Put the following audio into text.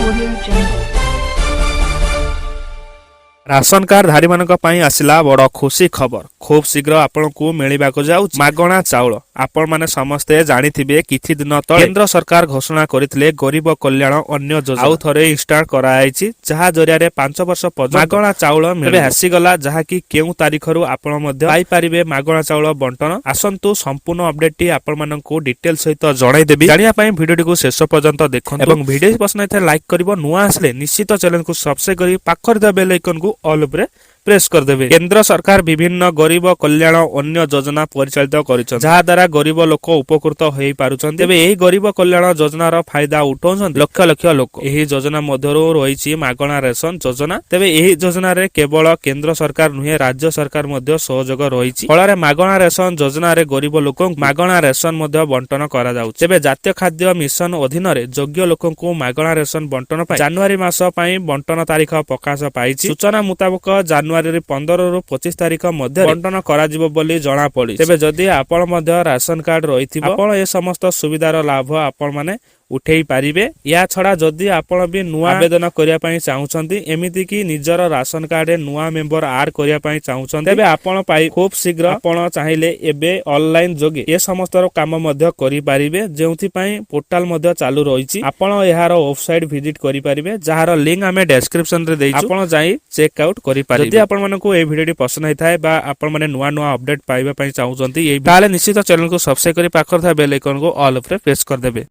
Audio Jungle. Ration card धारी मानक पई आसिला बड़ खुशी खबर। खूब शीघ्र आपको मिलवाक जाउछि मागणा चाउल। आपण माने समस्ते जानिथिबे किछि दिन तले केंद्र सरकार घोषणा करथिले गरीब कल्याण अन्य योजना आउ थरे इंस्टार्ट करायछि जहा जरिया रे 5 वर्ष पर्यंत मागणा चाउल मिलबे आसी गला जहा कि केउ तारिखरु आपण मध्ये पाई परिबे मागणा चाउल बंटन। आसंतु संपूर्ण अपडेट टी आपण मानकु डिटेल सहित जणाई देबी। जानिया पई वीडियो टी को शेष पर्यंत देखन एवं वीडियो पसंद आइथे लाइक करिवो। नुआ आसले निश्चित चैनल को सब्सक्राइब करी पाखर द बेल आइकन को ऑल उपरे प्रेस कर देबे। केंद्र सरकार विभिन्न गरीब कल्याण अन्य योजना परिचालित करिछन जहा द्वारा गरीब लोक उपकृत होई पारुछन। तेबे एही गरीब कल्याण योजनार फायदा उठाउछन लक्ष लक्ष लोक। एही योजना मध्यरु रहिछि मागणा रेशन योजना। तेबे एही योजना रे केवल केंद्र सरकार नुहे राज्य सरकार मध्य सहयोग रहिछि। फଳରେ मागणा रेशन योजना रे गरीब लोक मागणा रेशन मध्य बंटन करा जाउछि। तेबे जातीय खाद्य मिशन अधीन रे योग्य लोकंकु मागणा रेशन बंटन पई जनवरी मास पई बंटन तारीख प्रकाश पाइछि। सूचना मुताबिक जनवरी 15 रु 25 तारीख मध्य बंटन करा जिवो बोली जणा पड़ी। तेबे जदि आपण मध्य राशन कार्ड रहिथिबो आपण ए समस्त सुविधार लाभ आपण माने उठेई पारिबे। या छड़ा जदि आपण भी नुआ आवेदन करिया पई चाहुछंती एमिति कि निजर राशन कार्ड रे नुआ मेंबर आड करिया पई चाहुछंती तेबे आपण पाई खूब शीघ्र आपण चाहिले एबे ऑनलाइन जोगे ए समस्त काम मध्य करि पारिबे। जेउथि पई पोर्टल मध्य चालू रहिछि। आपण एहार वेबसाइट विजिट करि पारिबे जहार लिंक हमें डिस्क्रिप्शन रे देइछु। आपण जाई चेक आउट करि पारिबे। जदि आपण मानकु ए वीडियो पसंद हैथाय बा आपण माने नुआ नुआ अपडेट पाइबा पई चाहुछंती एई ताले निश्चित चैनल को सब्सक्राइब करि पाखर था बेल आइकन को ऑल उपरे प्रेस कर देबे।